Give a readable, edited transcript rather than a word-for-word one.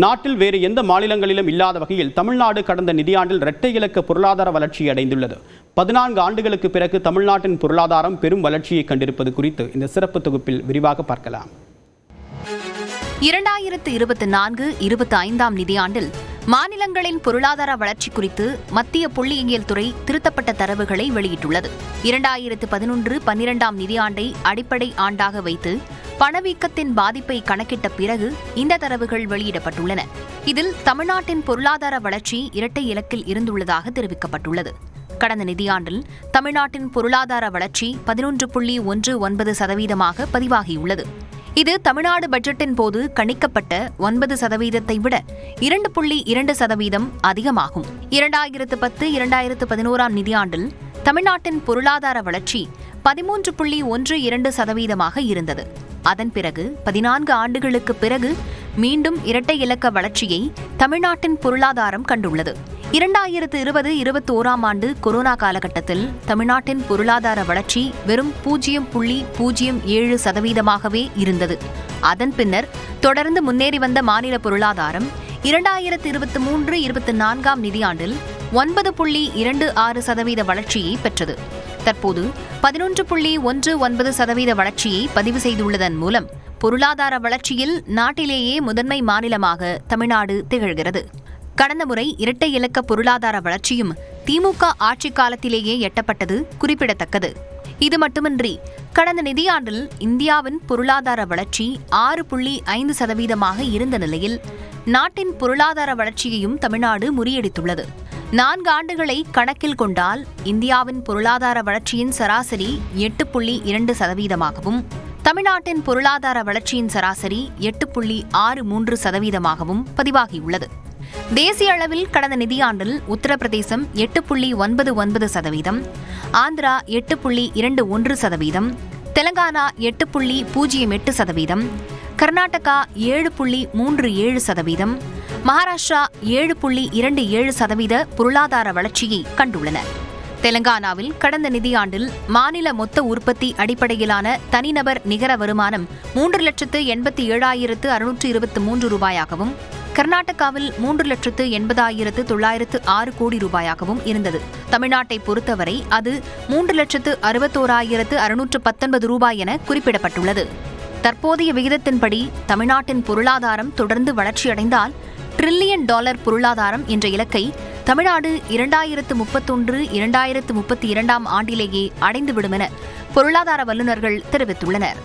நாட்டில் வேறு எந்த மாநிலங்களிலும் இல்லாத வகையில் தமிழ்நாடு கடந்த நிதியாண்டில் இரட்டை இலக்க பொருளாதார வளர்ச்சியை அடைந்துள்ளது. 14 ஆண்டுகளுக்கு பிறகு தமிழ்நாட்டின் பொருளாதாரம் பெரும் வளர்ச்சியை கண்டிருப்பது குறித்து இந்த சிறப்பு தொகுப்பில் விரிவாக பார்க்கலாம். 2024-25 நிதியாண்டில் மாநிலங்களின் பொருளாதார வளர்ச்சி குறித்து மத்திய புள்ளியியல் துறை திருத்தப்பட்ட தரவுகளை வெளியிட்டுள்ளது. 2011-12 நிதியாண்டை அடிப்படை ஆண்டாக வைத்து பணவீக்கத்தின் பாதிப்பை கணக்கிட்ட பிறகு இந்த தரவுகள் வெளியிடப்பட்டுள்ளன. இதில் தமிழ்நாட்டின் பொருளாதார வளர்ச்சி இரட்டை இலக்கில் இருந்துள்ளதாக தெரிவிக்கப்பட்டுள்ளது. கடந்த நிதியாண்டில் தமிழ்நாட்டின் பொருளாதார வளர்ச்சி 11.19% பதிவாகியுள்ளது. இது தமிழ்நாடு பட்ஜெட்டின் போது கணிக்கப்பட்ட 9% விட 2.2% அதிகமாகும். 2010-2011 நிதியாண்டில் தமிழ்நாட்டின் பொருளாதார வளர்ச்சி 13.12% இருந்தது. அதன் பிறகு 14 ஆண்டுகளுக்கு பிறகு மீண்டும் இரட்டை இலக்க வளர்ச்சியை தமிழ்நாட்டின் பொருளாதாரம் கண்டுள்ளது. 2020-21 ஆண்டு கொரோனா காலகட்டத்தில் தமிழ்நாட்டின் பொருளாதார வளர்ச்சி வெறும் 0.07%ஆகவே இருந்தது. அதன் பின்னர் தொடர்ந்து முன்னேறி வந்த மாநில பொருளாதாரம் 2023-24 நிதியாண்டில் 9.26% வளர்ச்சியை பெற்றது. தற்போது 11.19% வளர்ச்சியை பதிவு செய்துள்ளதன் மூலம் பொருளாதார வளர்ச்சியில் நாட்டிலேயே முதன்மை மாநிலமாக தமிழ்நாடு திகழ்கிறது. கடந்த முறை இரட்டை இலக்க பொருளாதார வளர்ச்சியும் திமுக ஆட்சி காலத்திலேயே எட்டப்பட்டது குறிப்பிடத்தக்கது. இது மட்டுமின்றி கடந்த நிதியாண்டில் இந்தியாவின் பொருளாதார வளர்ச்சி 6.5% இருந்த நிலையில் நாட்டின் பொருளாதார வளர்ச்சியையும் தமிழ்நாடு முறியடித்துள்ளது. 4 ஆண்டுகளை கணக்கில் கொண்டால் இந்தியாவின் பொருளாதார வளர்ச்சியின் சராசரி 8.2%ஆகவும் தமிழ்நாட்டின் பொருளாதார வளர்ச்சியின் சராசரி 8.63%ஆகவும் பதிவாகியுள்ளது. தேசிய அளவில் கடந்த நிதியாண்டில் உத்தரப்பிரதேசம் 8.99%, ஆந்திரா 8.21%, தெலங்கானா 8.08%, கர்நாடகா 7.37%, மகாராஷ்டிரா 7.27% பொருளாதார வளர்ச்சியை கண்டுள்ளன. தெலங்கானாவில் கடந்த நிதியாண்டில் மாநில மொத்த உற்பத்தி அடிப்படையிலான தனிநபர் நிகர வருமானம் 3,87,623 ரூபாயாகவும், கர்நாடகாவில் 3,80,906 கோடி ரூபாயாகவும் இருந்தது. தமிழ்நாட்டை பொறுத்தவரை அது 3,61,619 ரூபாய் என குறிப்பிடப்பட்டுள்ளது. தற்போதைய விகிதத்தின்படி தமிழ்நாட்டின் பொருளாதாரம் தொடர்ந்து வளர்ச்சியடைந்தால் $1 டிரில்லியன் பொருளாதாரம் என்ற இலக்கை தமிழ்நாடு 2031-2032 ஆண்டிலேயே அடைந்துவிடும் என பொருளாதார வல்லுநர்கள் தெரிவித்துள்ளனர்.